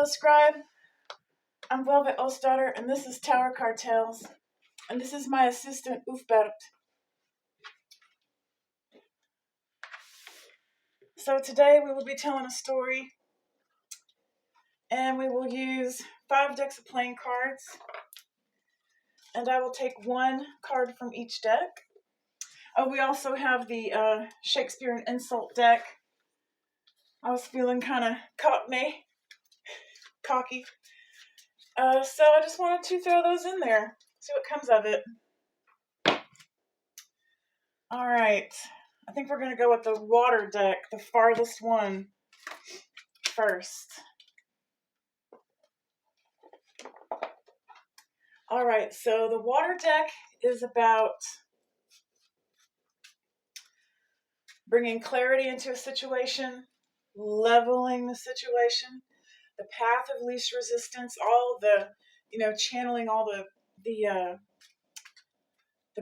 Scribe. I'm Velvet Osdauter, and this is Tower Car Tales, and this is my assistant, Oofbert. So today we will be telling a story, and we will use 5 decks of playing cards, and I will take 1 card from each deck. Oh, we also have the Shakespeare and Insult deck. I was feeling kind of cocky. So I just wanted to throw those in there, see what comes of it. All right, I think we're going to go with the water deck, the farthest one first. All right, so the water deck is about bringing clarity into a situation, leveling the situation, the path of least resistance, all the, channeling all the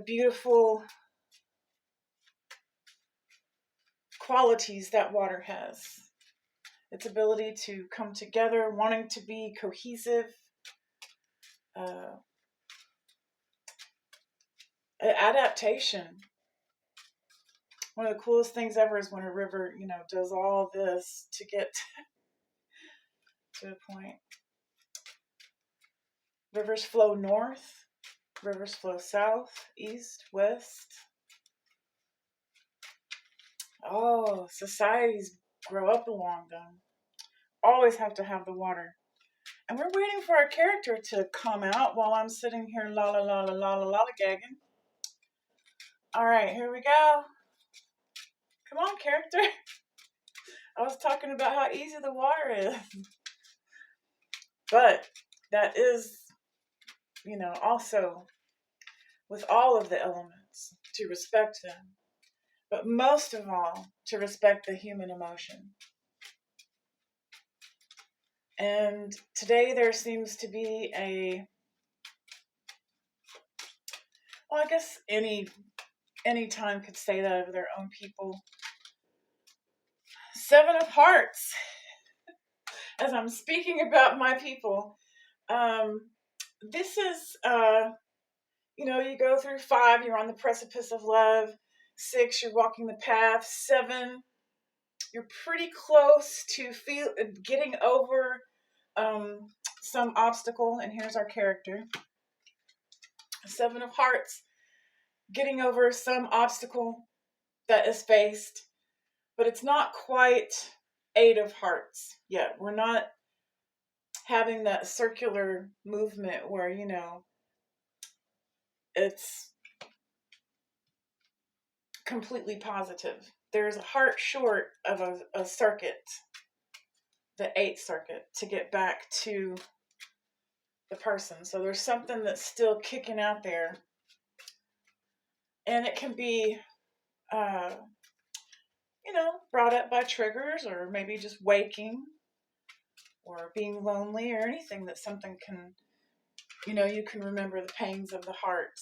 beautiful qualities that water has. Its ability to come together, wanting to be cohesive, adaptation. One of the coolest things ever is when a river, does all this to get to a point. Rivers flow north, rivers flow south, east, west. Oh, societies grow up along them. Always have to have the water. And we're waiting for our character to come out while I'm sitting here gagging. All right, here we go. Come on, character. I was talking about how easy the water is. But that is, also with all of the elements, to respect them. But most of all, to respect the human emotion. And today there seems to be I guess any time could say that of their own people. 7 of Hearts. As I'm speaking about my people, this is, you go through 5, you're on the precipice of love. 6, you're walking the path. 7, you're pretty close to getting over some obstacle. And here's our character. 7 of Hearts, getting over some obstacle that is faced, but it's not quite 8 of Hearts yet. We're not having that circular movement where, it's completely positive. There's a heart short of a circuit, the 8th circuit, to get back to the person. So there's something that's still kicking out there. And it can be, brought up by triggers, or maybe just waking, or being lonely, or anything that something can, you can remember the pangs of the heart.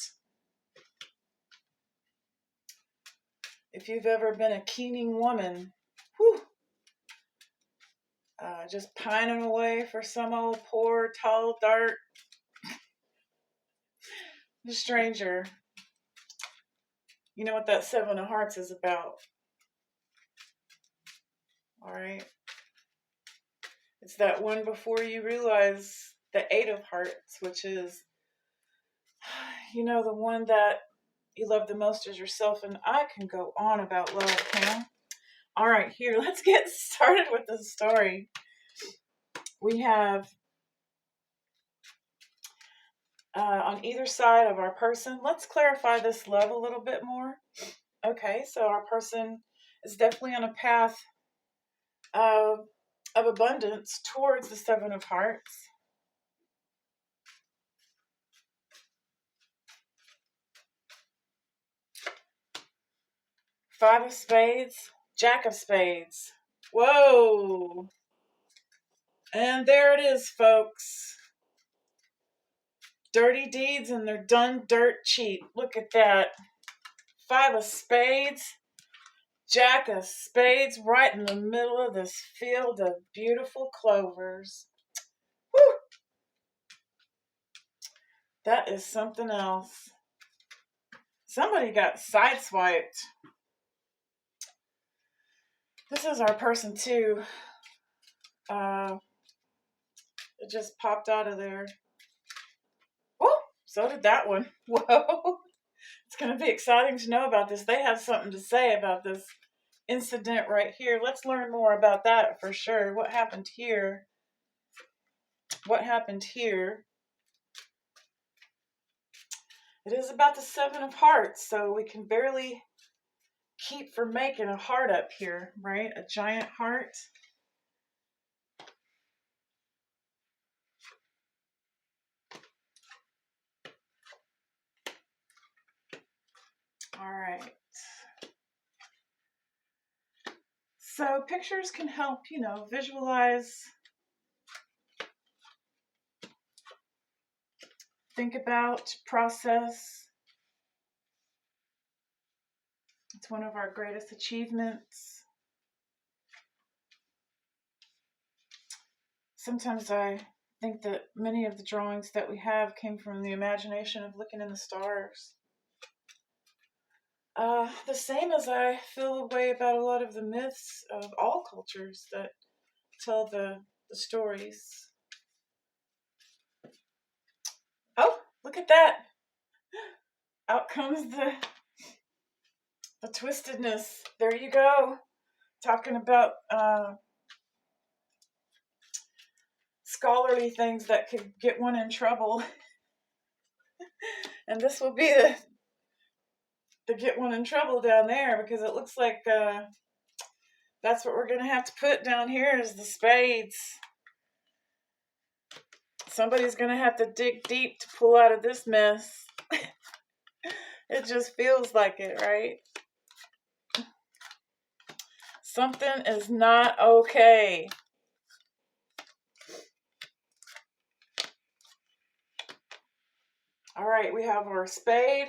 If you've ever been a keening woman, just pining away for some old poor, tall, dark stranger, you know what that 7 of Hearts is about. All right. It's that one before you realize the 8 of Hearts, which is, the one that you love the most as yourself. And I can go on about love, All right, here, let's get started with the story. We have on either side of our person. Let's clarify this love a little bit more. Okay, so our person is definitely on a path of abundance towards the 7 of Hearts. Five of Spades, Jack of Spades. Whoa. And there it is, folks. Dirty deeds, and they're done dirt cheap. Look at that. 5 of Spades, Jack of Spades, right in the middle of this field of beautiful clovers. That is something else. Somebody got sideswiped. This is our person too. It just popped out of there. Whoa! So did that one. Whoa! It's going to be exciting to know about this. They have something to say about this incident right here. Let's learn more about that for sure. What happened here? What happened here? It is about the Seven of Hearts, so we can barely keep from making a heart up here, right? A giant heart. All right. So pictures can help, visualize, think about, process. It's one of our greatest achievements. Sometimes I think that many of the drawings that we have came from the imagination of looking in the stars. The same as I feel a way about a lot of the myths of all cultures that tell the stories. Oh, look at that. Out comes the twistedness. There you go. Talking about scholarly things that could get one in trouble. And this will be the get one in trouble down there, because it looks like that's what we're going to have to put down here is the spades. Somebody's going to have to dig deep to pull out of this mess. It just feels like it, right? Something is not okay. All right, we have our spade.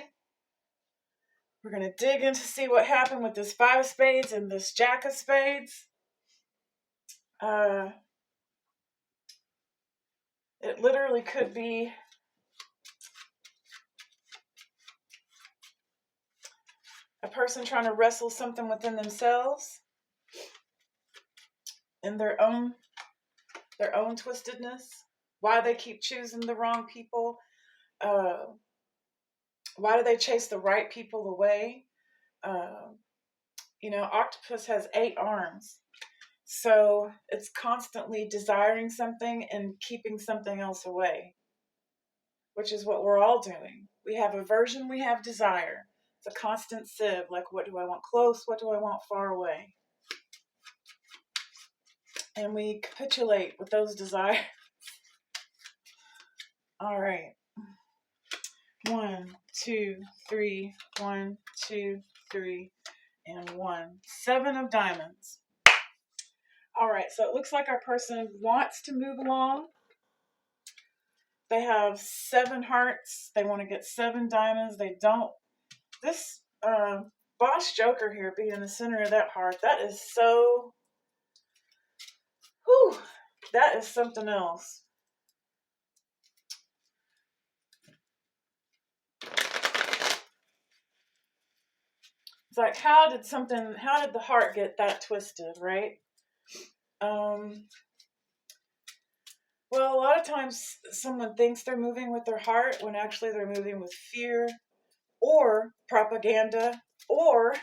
We're going to dig in to see what happened with this 5 of spades and this jack of spades. It literally could be a person trying to wrestle something within themselves in their own twistedness. Why they keep choosing the wrong people. Why do they chase the right people away? Octopus has 8 arms. So it's constantly desiring something and keeping something else away, which is what we're all doing. We have aversion, we have desire. It's a constant sieve, like what do I want close, what do I want far away? And we capitulate with those desires. All right. 1, 2, 3, 1, 2, 3, and 1. 7 of diamonds. All right, so it looks like our person wants to move along. They have 7 hearts. They want to get 7 diamonds. They don't. This boss joker here being in the center of that heart, that is so... Whew, that is something else. It's like, how did the heart get that twisted, right? Well, a lot of times someone thinks they're moving with their heart when actually they're moving with fear or propaganda or,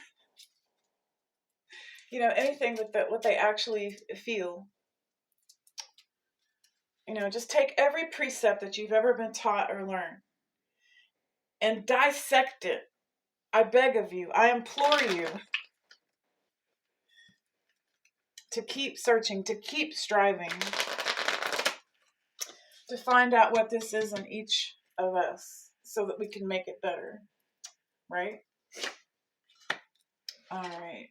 anything with what they actually feel. Just take every precept that you've ever been taught or learned and dissect it. I beg of you, I implore you to keep searching, to keep striving, to find out what this is in each of us so that we can make it better, right? All right.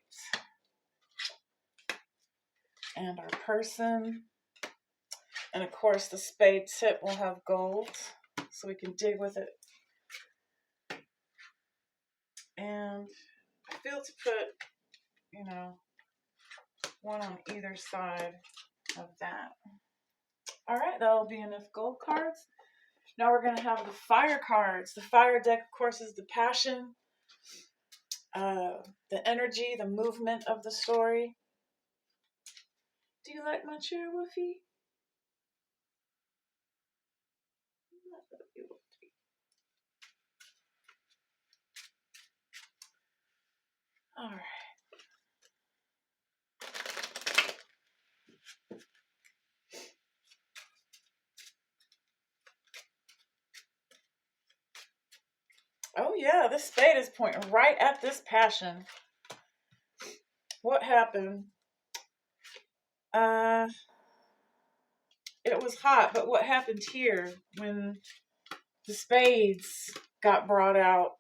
And our person. And of course, the spade tip will have gold, so we can dig with it. And I feel to put, one on either side of that. All right, that'll be enough gold cards. Now we're going to have the fire cards. The fire deck, of course, is the passion, the energy, the movement of the story. Do you like my chair, Woofy? All right. Oh yeah, this spade is pointing right at this passion. What happened? It was hot, but what happened here when the spades got brought out?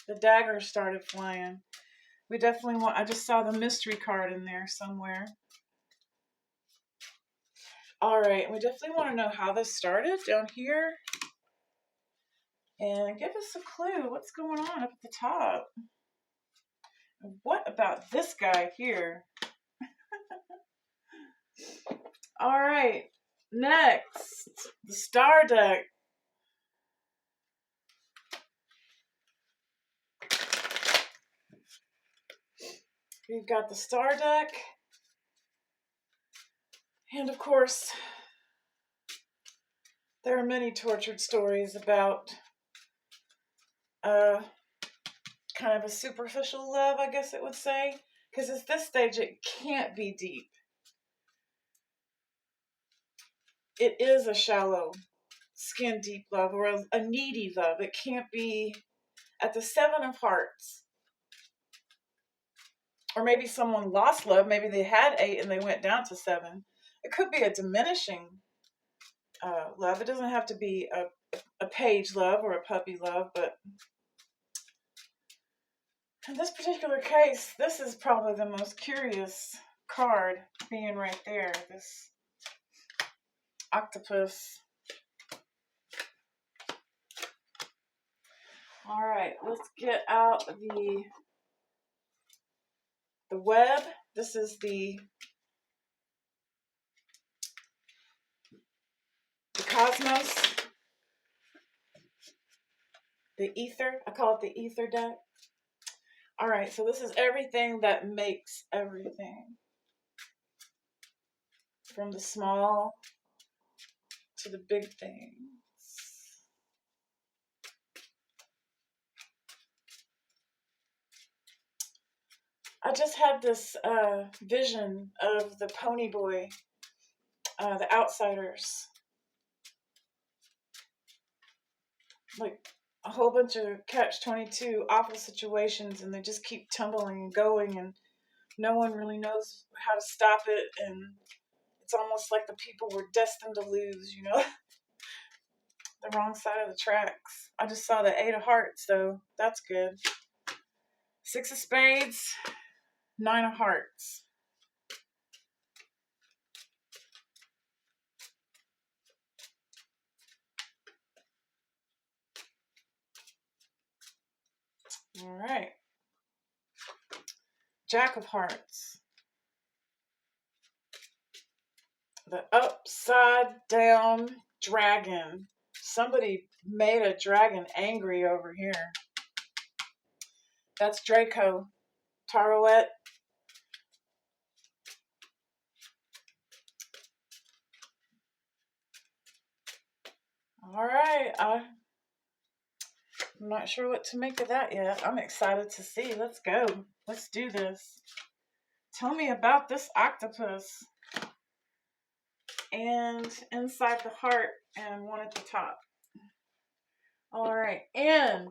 The daggers started flying. We definitely want, I just saw the mystery card in there somewhere. All right, we definitely want to know how this started down here. And give us a clue. What's going on up at the top? What about this guy here? All right, next, the star deck. We've got the star deck. And of course, there are many tortured stories about kind of a superficial love, I guess it would say. Because at this stage, it can't be deep. It is a shallow, skin deep love, or a needy love. It can't be at the 7 of Hearts. Or maybe someone lost love. Maybe they had 8 and they went down to 7. It could be a diminishing love. It doesn't have to be a page love or a puppy love, but in this particular case, this is probably the most curious card being right there. This octopus. All right, let's get out the web. This is the cosmos, the ether. I call it the ether deck. All right, so this is everything that makes everything. From the small to the big things. I just had this vision of the Pony Boy, the Outsiders. Like a whole bunch of catch-22 awful situations, and they just keep tumbling and going, and no one really knows how to stop it, and it's almost like the people were destined to lose, you know? The wrong side of the tracks. I just saw the 8 of Hearts, so that's good. 6 of Spades, 9 of Hearts. All right. Jack of Hearts. The upside down dragon. Somebody made a dragon angry over here. That's Draco. Tarouette. All right. I'm not sure what to make of that yet. I'm excited to see. Let's go. Let's do this. Tell me about this octopus. And inside the heart and one at the top. All right. And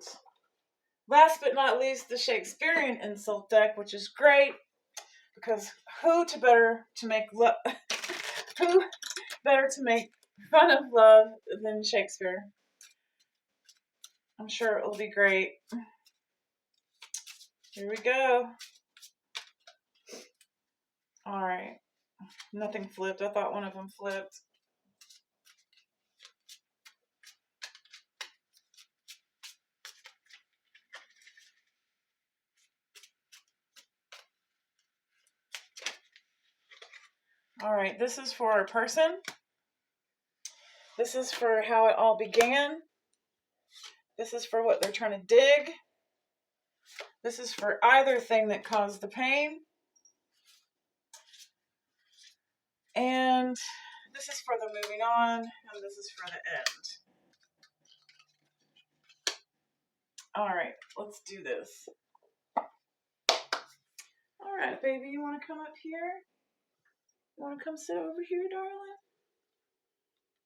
last but not least, the Shakespearean insult deck, which is great because who better to make fun of love than Shakespeare? I'm sure it will be great. Here we go. All right. Nothing flipped. I thought one of them flipped. All right. This is for a person. This is for how it all began. This is for what they're trying to dig. This is for either thing that caused the pain. And this is for the moving on, and this is for the end. All right, let's do this. All right, baby, you want to come up here? You want to come sit over here, darling?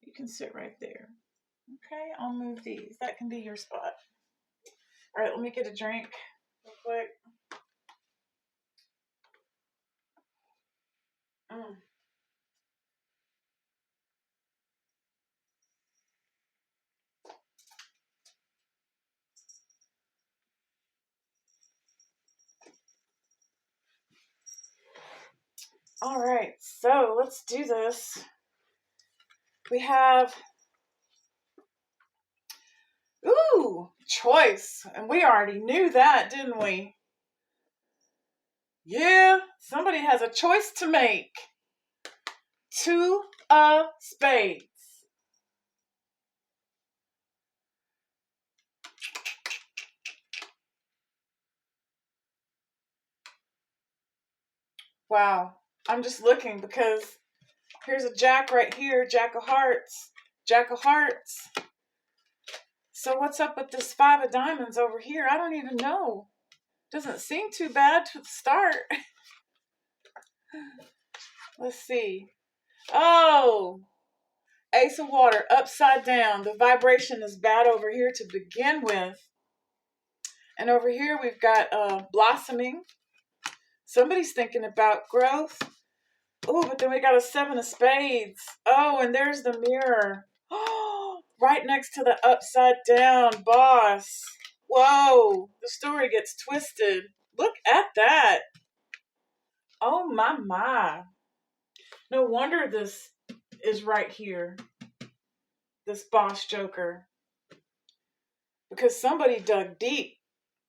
You can sit right there. Okay, I'll move these. That can be your spot. All right, let me get a drink real quick. All right, so let's do this. We have, choice. And we already knew that, didn't we? Yeah, somebody has a choice to make. 2 of spades. Wow, I'm just looking because here's a jack right here, jack of hearts, jack of hearts. So what's up with this 5 of diamonds over here? I don't even know. Doesn't seem too bad to start. Let's see. Oh, ace of water upside down. The vibration is bad over here to begin with. And over here we've got blossoming. Somebody's thinking about growth. Oh, but then we got a 7 of spades. Oh, and there's the mirror. Oh, right next to the upside down boss. Whoa, the story gets twisted. Look at that. Oh, my. No wonder this is right here. This boss joker. Because somebody dug deep.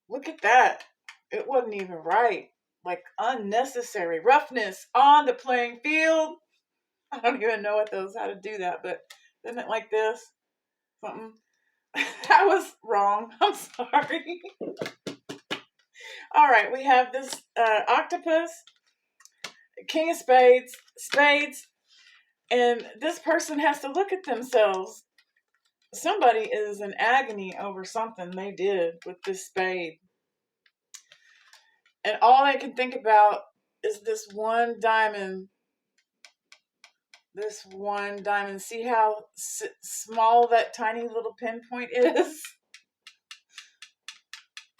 Look at that. It wasn't even right. Like unnecessary roughness on the playing field. I don't even know how to do that, but isn't it like this? Something. That was wrong. I'm sorry. All right, we have this octopus, king of spades, and this person has to look at themselves. Somebody is in agony over something they did with this spade. And all they can think about is this one diamond. This one diamond. See how small that tiny little pinpoint is?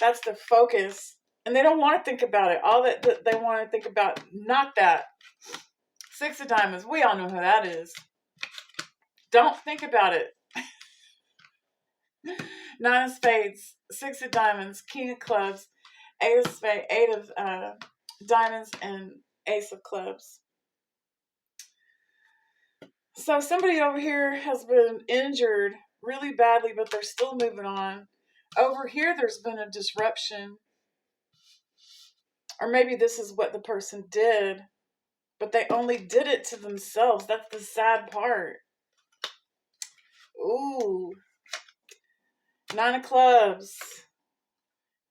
That's the focus. And they don't want to think about it. All that they want to think about, not that. 6 of diamonds. We all know who that is. Don't think about it. 9 of spades. 6 of diamonds. King of clubs. 8 of spades. 8 of diamonds and ace of clubs. So somebody over here has been injured really badly, but they're still moving on. Over here, there's been a disruption. Or maybe this is what the person did, but they only did it to themselves. That's the sad part. Ooh. 9 of clubs.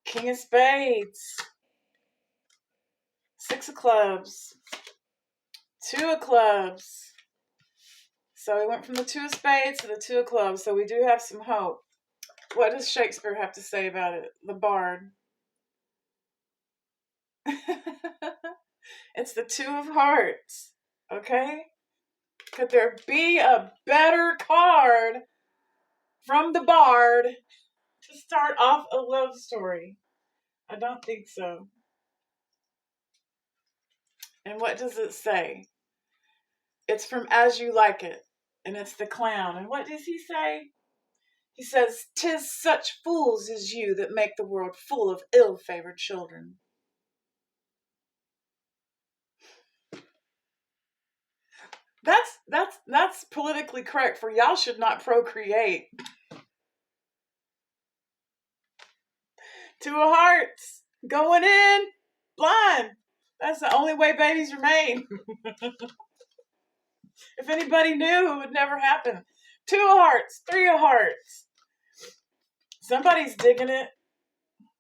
King of spades. 6 of clubs. 2 of clubs. So we went from the 2 of spades to the 2 of clubs. So we do have some hope. What does Shakespeare have to say about it? The Bard. It's the 2 of hearts. Okay? Could there be a better card from the Bard to start off a love story? I don't think so. And what does it say? It's from As You Like It. And it's the clown. And what does he say? He says, "'Tis such fools as you that make the world full of ill-favored children." That's politically correct, for y'all should not procreate. 2 of hearts. Going in blind. That's the only way babies are made. If anybody knew, it would never happen. 2 of hearts, 3 of hearts. Somebody's digging it.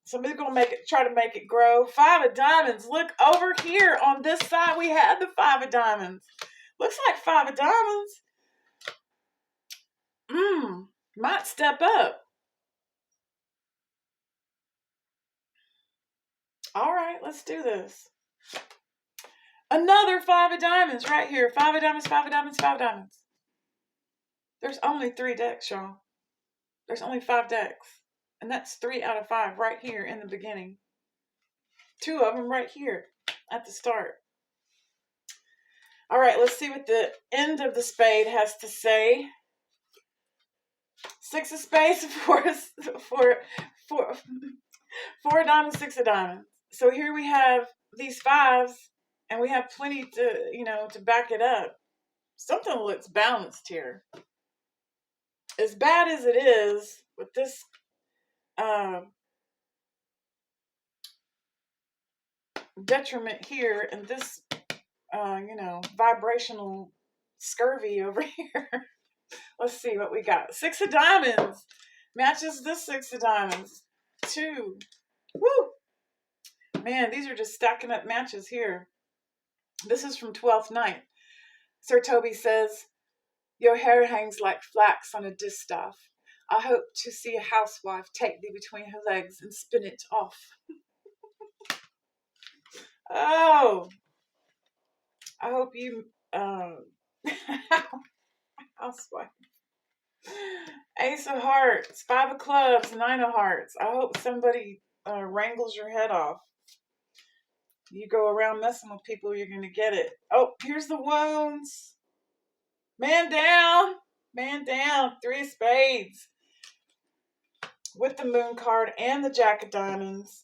Somebody's going to try to make it grow. 5 of diamonds. Look over here on this side. We had the 5 of diamonds. Looks like 5 of diamonds. Might step up. All right, let's do this. Another 5 of diamonds right here. 5 of diamonds, 5 of diamonds, 5 of diamonds. There's only 3 decks, y'all. There's only 5 decks. And that's 3 out of 5 right here in the beginning. 2 of them right here at the start. All right, let's see what the end of the spade has to say. 6 of spades, 4 of diamonds, 6 of diamonds. So here we have these 5s, and we have plenty to, to back it up. Something looks balanced here. As bad as it is with this detriment here and this, vibrational scurvy over here. Let's see what we got. 6 of diamonds matches this 6 of diamonds. 2. Woo! Man, these are just stacking up matches here. This is from 12th Night. Sir Toby says, your hair hangs like flax on a distaff. I hope to see a housewife take thee between her legs and spin it off. Oh, I hope you, housewife. Ace of hearts, 5 of clubs, 9 of hearts. I hope somebody wrangles your head off. You go around messing with people, you're going to get it. Oh, here's the wounds. Man down. Man down. 3 of spades. With the moon card and the jack of diamonds.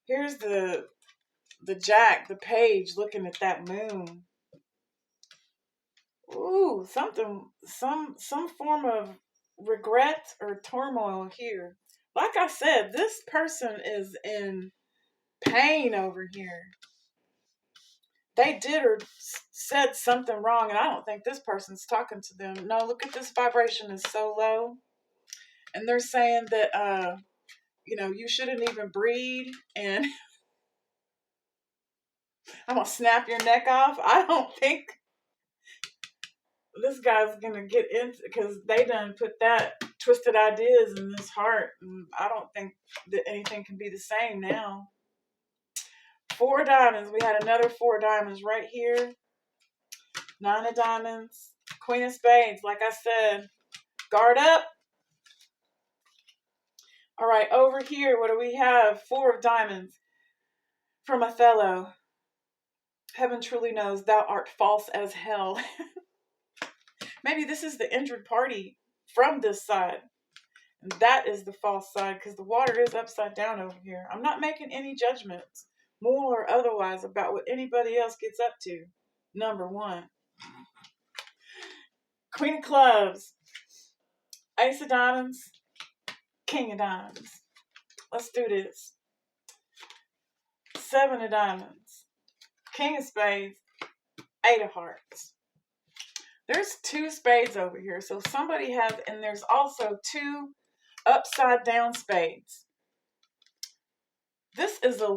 Here's the jack, the page, looking at that moon. Ooh, some form of regret or turmoil here. Like I said, this person is in pain over here. They did or said something wrong, and I don't think this person's talking to them. No, look at this vibration is so low. And they're saying that, you shouldn't even breed, and I'm going to snap your neck off. I don't think this guy's going to get into, because they done put that twisted ideas in his heart. And I don't think that anything can be the same now. 4 diamonds. We had another 4 diamonds right here. 9 of diamonds. Queen of spades. Like I said, guard up. All right, over here, what do we have? 4 of diamonds. From Othello. Heaven truly knows thou art false as hell. Maybe this is the injured party from this side. And that is the false side, because the water is upside down over here. I'm not making any judgments, moral or otherwise, about what anybody else gets up to. Number 1. Queen of clubs. Ace of diamonds. King of diamonds. Let's do this. 7 of diamonds. King of spades. 8 of hearts. There's 2 spades over here. So somebody has, and there's also 2 upside down spades. This is a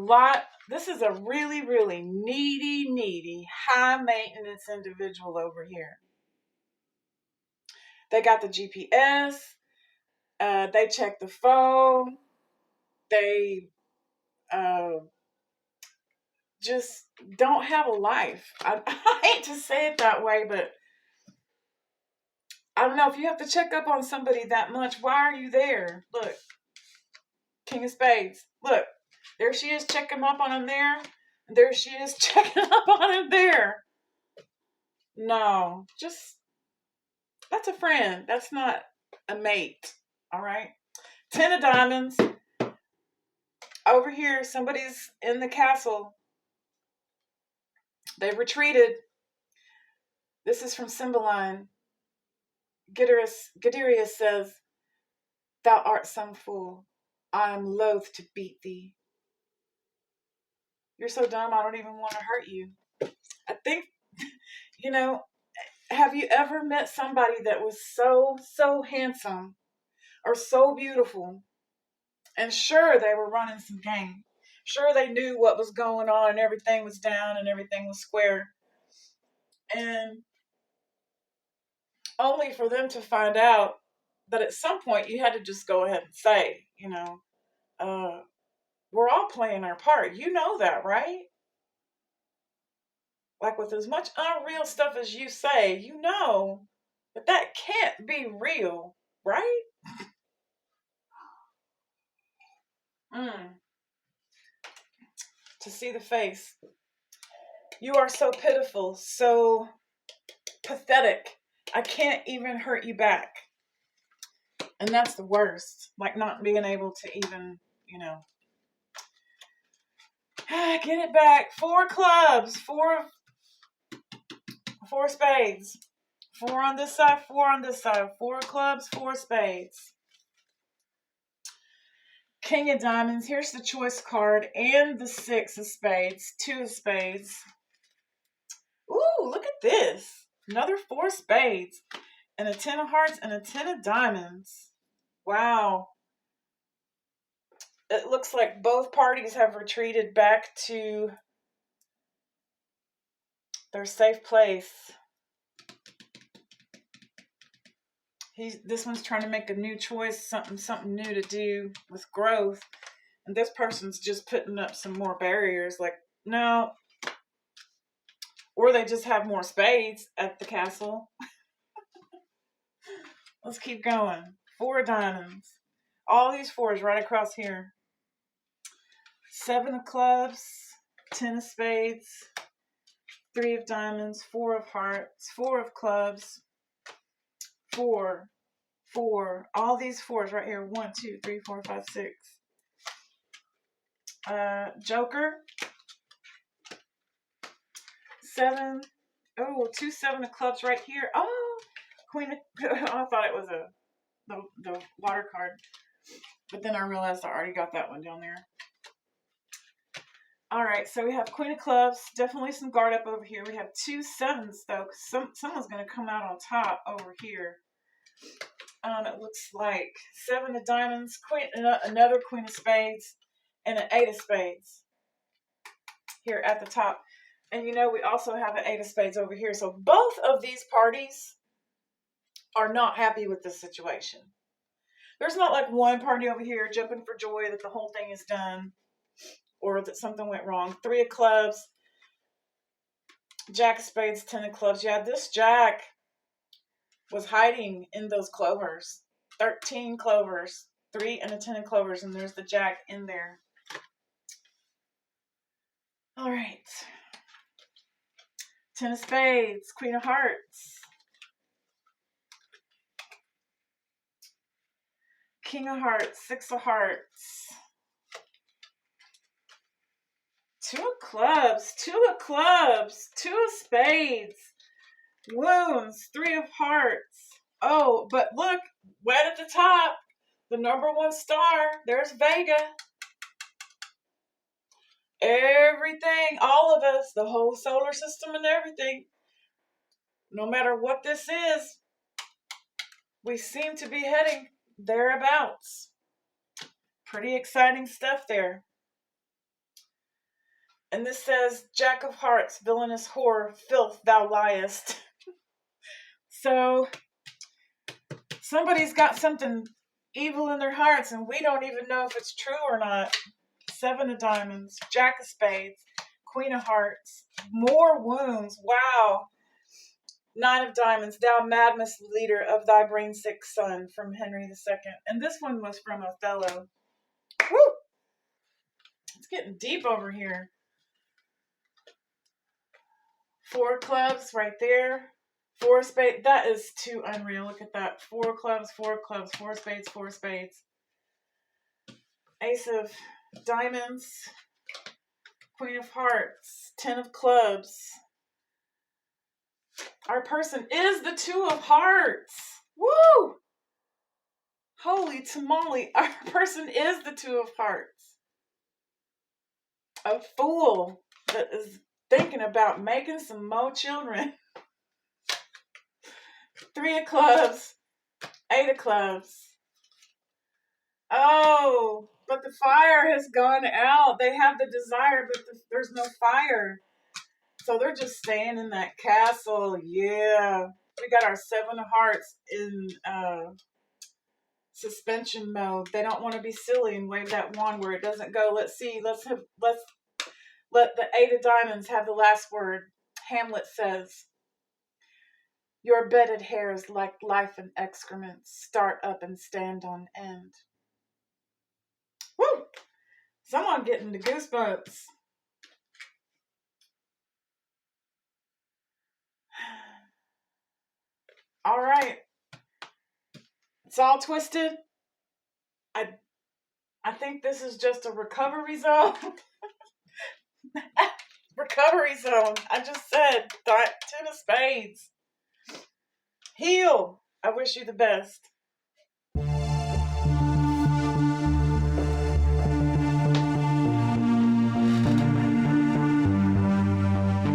really, really needy, high maintenance individual over here. They got the GPS. They check the phone. They just don't have a life. I hate to say it that way, but I don't know, if you have to check up on somebody that much, why are you there? Look, King of spades. Look, there she is checking up on him there. And there she is checking up on him there. No, that's a friend. That's not a mate. All right. 10 of diamonds. Over here, somebody's in the castle. They've retreated. This is from Cymbeline. Gadirius says, thou art some fool. I am loath to beat thee. You're so dumb, I don't even want to hurt you. I think, Have you ever met somebody that was so handsome or so beautiful? And sure, they were running some game. Sure, they knew what was going on and everything was down and everything was square. And only for them to find out that at some point you had to just go ahead and say, we're all playing our part. You know that, right? Like with as much unreal stuff as you say, you know that can't be real, right? Mm. To see the face. You are so pitiful, so pathetic. I can't even hurt you back. And that's the worst. Like not being able to even, get it back. 4 clubs, four spades. 4 on this side, 4 on this side. 4 clubs, 4 spades. King of diamonds. Here's the choice card and the 6 of spades. 2 of spades. Ooh, look at this. Another 4 spades. And a 10 of hearts and a 10 of diamonds. Wow. It looks like both parties have retreated back to their safe place. This one's trying to make a new choice, something new to do with growth. And this person's just putting up some more barriers, like, no. Or they just have more spades at the castle. Let's keep going. 4 diamonds. All these 4s right across here. 7 of clubs, 10 of spades, 3 of diamonds, 4 of hearts, 4 of clubs, 4, 4. All these 4s right here. 1, 2, 3, 4, 5, 6. Joker. 7. Oh, 2 7 of clubs right here. Oh, Queen of... I thought it was the water card. But then I realized I already got that one down there. All right, so we have Queen of clubs. Definitely some guard up over here. We have 2 7s, though, because someone's going to come out on top over here. It looks like 7 of diamonds, another Queen of spades, and an 8 of spades here at the top. And we also have an 8 of spades over here. So both of these parties are not happy with this situation. There's not like one party over here jumping for joy that the whole thing is done or that something went wrong. 3 of clubs, Jack of spades, 10 of clubs. Yeah, this Jack was hiding in those clovers. 13 clovers, 3 and a 10 of clovers, and there's the Jack in there. All right. 10 of spades, Queen of hearts, King of hearts, 6 of hearts, 2 of clubs, 2 of clubs, 2 of spades, wounds, 3 of hearts. Oh, but look, right at the top, the number 1 star, there's Vega. Everything, all of us, the whole solar system and everything, no matter what this is, we seem to be heading thereabouts. Pretty exciting stuff there. And this says, Jack of hearts, villainous whore, filth, thou liest. So, somebody's got something evil in their hearts, and we don't even know if it's true or not. 7 of diamonds, Jack of spades, Queen of hearts, more wounds, wow. 9 of diamonds, thou madness leader of thy brain-sick son, from Henry II. And this one was from Othello. Woo! It's getting deep over here. 4 clubs right there. 4 spades. That is too unreal. Look at that. 4 clubs, 4 clubs, 4 spades, 4 spades. Ace of diamonds. Queen of hearts. 10 of clubs. Our person is the 2 of hearts. Woo! Holy tamale. Our person is the 2 of hearts. A fool that is thinking about making some more children. Three of clubs, eight of clubs. Oh, but the fire has gone out. They have the desire, but there's no fire. So they're just staying in that castle. Yeah. We got our seven of hearts in suspension mode. They don't want to be silly and wave that wand where it doesn't go. Let's see. Let's let the eight of diamonds have the last word. Hamlet says, "Your bedded hairs like life and excrement start up and stand on end." Woo! Someone getting the goosebumps. All right. It's all twisted. I think this is just a recovery zone. Recovery zone. I just said ten of spades. Heal. I wish you the best.